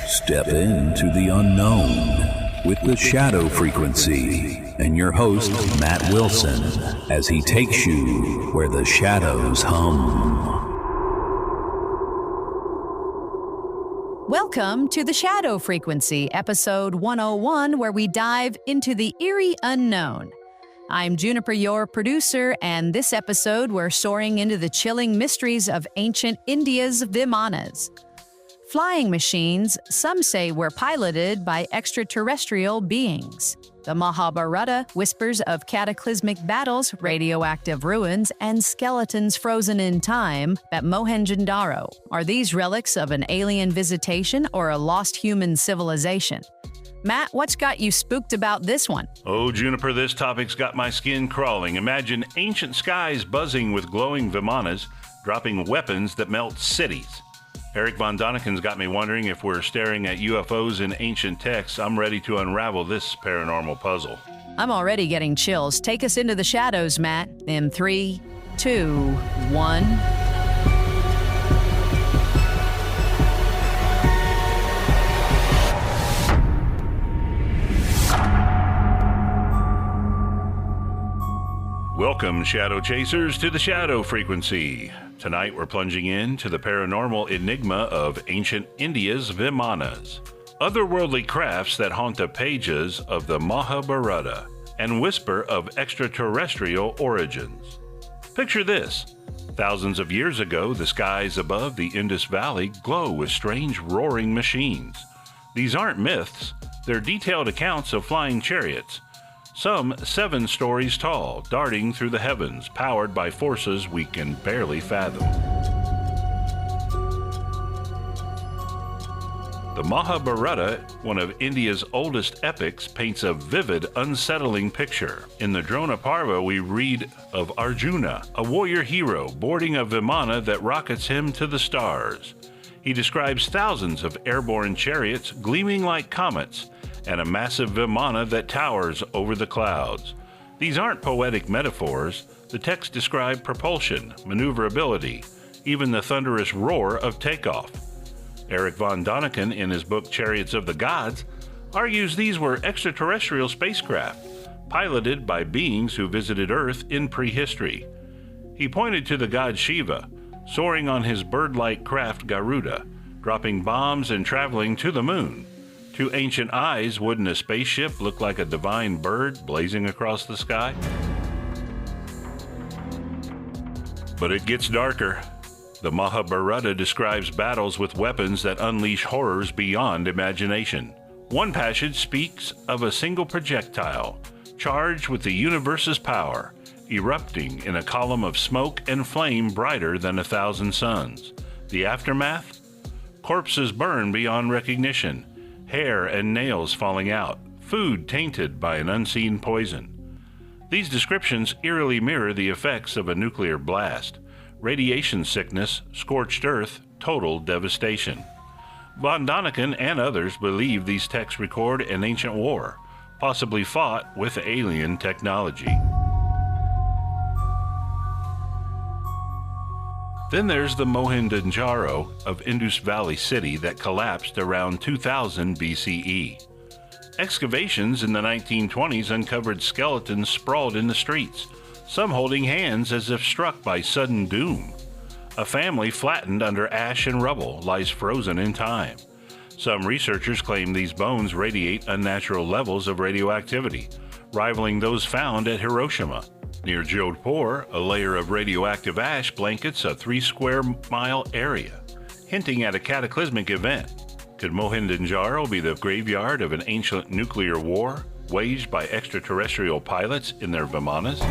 Step into the unknown with the shadow frequency and your host, Matt Wilson, as he takes you where the shadows hum. Welcome to the Shadow Frequency, episode 101, where we dive into the eerie unknown. I'm Juniper, your producer, and this episode we're soaring into the chilling mysteries of ancient India's Vimanas. Flying machines, some say, were piloted by extraterrestrial beings. The Mahabharata whispers of cataclysmic battles, radioactive ruins, and skeletons frozen in time at Mohenjo-daro. Are these relics of an alien visitation or a lost human civilization? Matt, what's got you spooked about this one? Oh, Juniper, this topic's got my skin crawling. Imagine ancient skies buzzing with glowing Vimanas, dropping weapons that melt cities. Erich von Daniken's got me wondering if we're staring at UFOs in ancient texts. I'm ready to unravel this paranormal puzzle. I'm already getting chills. Take us into the shadows, Matt. In 3, 2, 1... Welcome, Shadow Chasers, to the Shadow Frequency. Tonight we're plunging into the paranormal enigma of ancient India's Vimanas, otherworldly crafts that haunt the pages of the Mahabharata and whisper of extraterrestrial origins. Picture this. Thousands of years ago, the skies above the Indus Valley glow with strange roaring machines. These aren't myths, they're detailed accounts of flying chariots, some 7 stories tall, darting through the heavens, powered by forces we can barely fathom. The Mahabharata, one of India's oldest epics, paints a vivid, unsettling picture. In the Drona Parva, we read of Arjuna, a warrior hero, boarding a Vimana that rockets him to the stars. He describes thousands of airborne chariots gleaming like comets, and a massive Vimana that towers over the clouds. These aren't poetic metaphors. The text describe propulsion, maneuverability, even the thunderous roar of takeoff. Erich von Daniken, in his book Chariots of the Gods, argues these were extraterrestrial spacecraft, piloted by beings who visited Earth in prehistory. He pointed to the god Shiva, soaring on his bird-like craft Garuda, dropping bombs and traveling to the moon. To ancient eyes, wouldn't a spaceship look like a divine bird blazing across the sky? But it gets darker. The Mahabharata describes battles with weapons that unleash horrors beyond imagination. One passage speaks of a single projectile, charged with the universe's power, erupting in a column of smoke and flame brighter than 1,000 suns. The aftermath? Corpses burn beyond recognition, hair and nails falling out, food tainted by an unseen poison. These descriptions eerily mirror the effects of a nuclear blast: radiation sickness, scorched earth, total devastation. Von Daniken and others believe these texts record an ancient war, possibly fought with alien technology. Then there's the Mohenjo-daro of Indus Valley City that collapsed around 2000 BCE. Excavations in the 1920s uncovered skeletons sprawled in the streets, some holding hands as if struck by sudden doom. A family flattened under ash and rubble lies frozen in time. Some researchers claim these bones radiate unnatural levels of radioactivity, rivaling those found at Hiroshima. Near Jodhpur, a layer of radioactive ash blankets a 3-square-mile area, hinting at a cataclysmic event. Could Mohenjo-daro be the graveyard of an ancient nuclear war waged by extraterrestrial pilots in their Vimanas?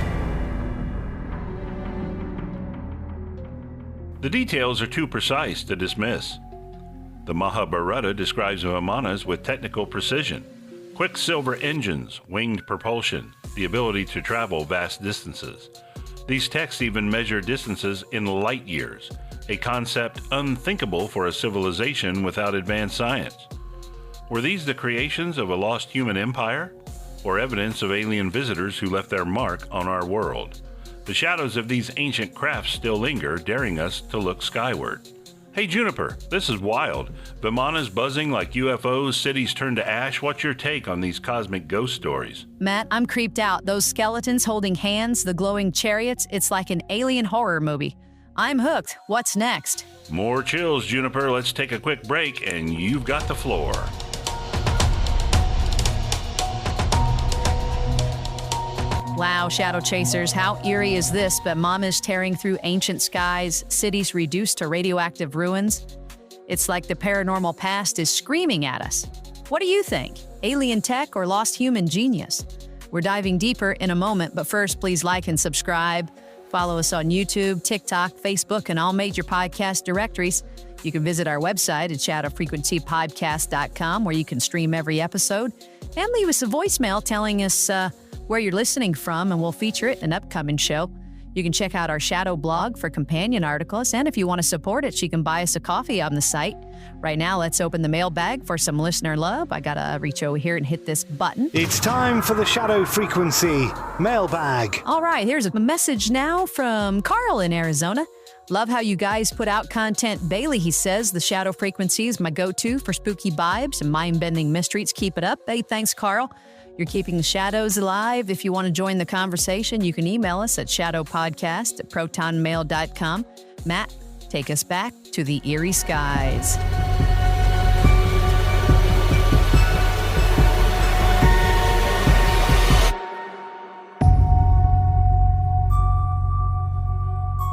The details are too precise to dismiss. The Mahabharata describes Vimanas with technical precision: quicksilver engines, winged propulsion, the ability to travel vast distances. These texts even measure distances in light years, a concept unthinkable for a civilization without advanced science. Were these the creations of a lost human empire, or evidence of alien visitors who left their mark on our world? The shadows of these ancient crafts still linger, daring us to look skyward. Hey Juniper, this is wild. Vimanas buzzing like UFOs, cities turn to ash. What's your take on these cosmic ghost stories? Matt, I'm creeped out. Those skeletons holding hands, the glowing chariots, it's like an alien horror movie. I'm hooked. What's next? More chills, Juniper. Let's take a quick break, and you've got the floor. Wow, Shadow Chasers, how eerie is this? Vimanas tearing through ancient skies, cities reduced to radioactive ruins. It's like the paranormal past is screaming at us. What do you think? Alien tech or lost human genius? We're diving deeper in a moment, but first, please like and subscribe. Follow us on YouTube, TikTok, Facebook, and all major podcast directories. You can visit our website at shadowfrequencypodcast.com, where you can stream every episode, and leave us a voicemail telling us where you're listening from, and we'll feature it in an upcoming show. You can check out our Shadow blog for companion articles, and if you want to support it, you can buy us a coffee on the site. Right now, let's open the mailbag for some listener love. I gotta reach over here and hit this button. It's time for the Shadow Frequency mailbag. All right, here's a message now from Carl in Arizona. Love how you guys put out content daily, he says. The Shadow Frequency is my go-to for spooky vibes and mind-bending mysteries. Keep it up. Hey, thanks, Carl. You're keeping the shadows alive. If you want to join the conversation, you can email us at shadowpodcast@protonmail.com. Matt, take us back to the eerie skies.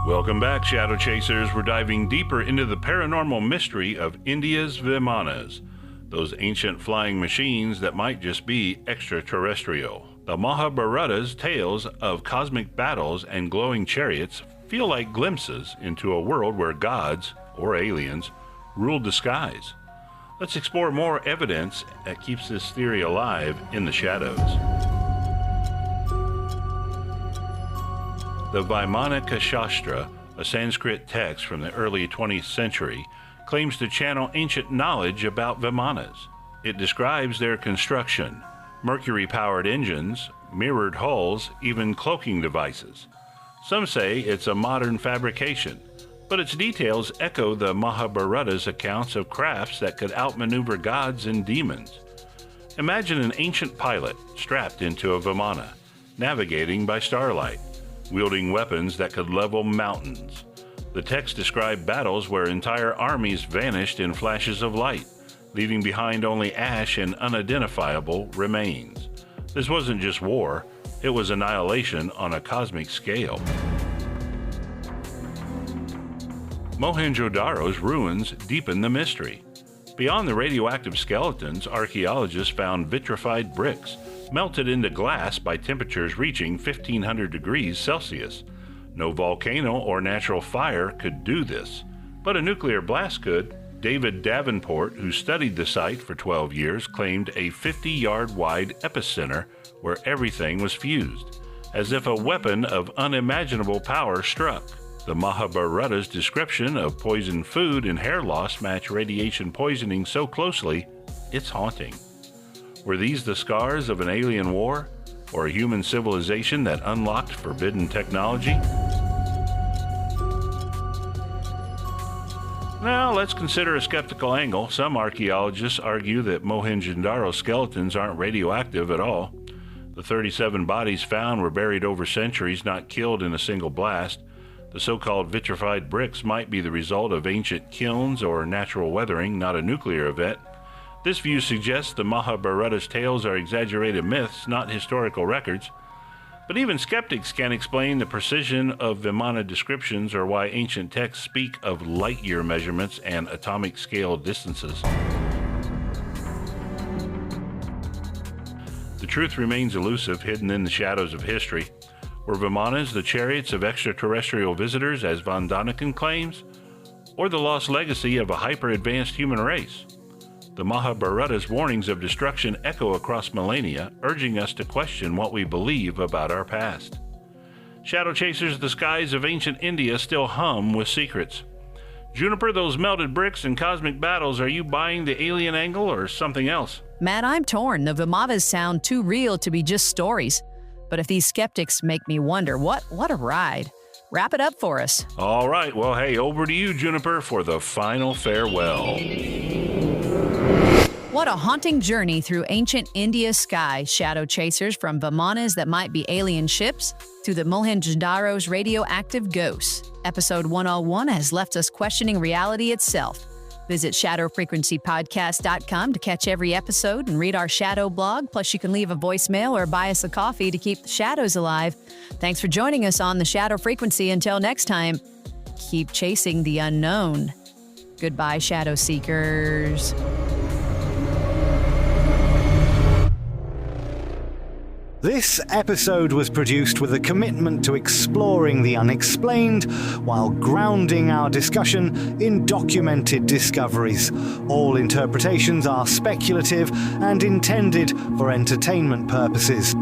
Welcome back, Shadow Chasers. We're diving deeper into the paranormal mystery of India's Vimanas, those ancient flying machines that might just be extraterrestrial. The Mahabharata's tales of cosmic battles and glowing chariots feel like glimpses into a world where gods, or aliens, ruled the skies. Let's explore more evidence that keeps this theory alive in the shadows. The Vimanaka Shastra, a Sanskrit text from the early 20th century, claims to channel ancient knowledge about Vimanas. It describes their construction, mercury-powered engines, mirrored hulls, even cloaking devices. Some say it's a modern fabrication, but its details echo the Mahabharata's accounts of crafts that could outmaneuver gods and demons. Imagine an ancient pilot strapped into a Vimana, navigating by starlight, wielding weapons that could level mountains. The text described battles where entire armies vanished in flashes of light, leaving behind only ash and unidentifiable remains. This wasn't just war, it was annihilation on a cosmic scale. Mohenjo-daro's ruins deepen the mystery. Beyond the radioactive skeletons, archaeologists found vitrified bricks, melted into glass by temperatures reaching 1,500 degrees Celsius. No volcano or natural fire could do this, but a nuclear blast could. David Davenport, who studied the site for 12 years, claimed a 50-yard-wide epicenter where everything was fused, as if a weapon of unimaginable power struck. The Mahabharata's description of poisoned food and hair loss match radiation poisoning so closely, it's haunting. Were these the scars of an alien war, or a human civilization that unlocked forbidden technology? Now, let's consider a skeptical angle. Some archaeologists argue that Mohenjo-daro skeletons aren't radioactive at all. The 37 bodies found were buried over centuries, not killed in a single blast. The so-called vitrified bricks might be the result of ancient kilns or natural weathering, not a nuclear event. This view suggests the Mahabharata's tales are exaggerated myths, not historical records. But even skeptics can't explain the precision of Vimana descriptions or why ancient texts speak of light-year measurements and atomic-scale distances. The truth remains elusive, hidden in the shadows of history. Were Vimanas the chariots of extraterrestrial visitors, as von Daniken claims, or the lost legacy of a hyper-advanced human race? The Mahabharata's warnings of destruction echo across millennia, urging us to question what we believe about our past. Shadow Chasers, the skies of ancient India still hum with secrets. Juniper, those melted bricks and cosmic battles, are you buying the alien angle or something else? Matt, I'm torn. The Vimanas sound too real to be just stories. But if these skeptics make me wonder, what a ride. Wrap it up for us. All right. Well, hey, over to you, Juniper, for the final farewell. What a haunting journey through ancient India's sky, shadow chasers from Vimanas that might be alien ships to the mohenjo-daro's radioactive ghosts. Episode 101 has left us questioning reality itself. Visit shadowfrequencypodcast.com to catch every episode and read our shadow blog. Plus, you can leave a voicemail or buy us a coffee to keep the shadows alive. Thanks for joining us on the Shadow Frequency. Until next time, keep chasing the unknown. Goodbye, Shadow Seekers. This episode was produced with a commitment to exploring the unexplained while grounding our discussion in documented discoveries. All interpretations are speculative and intended for entertainment purposes.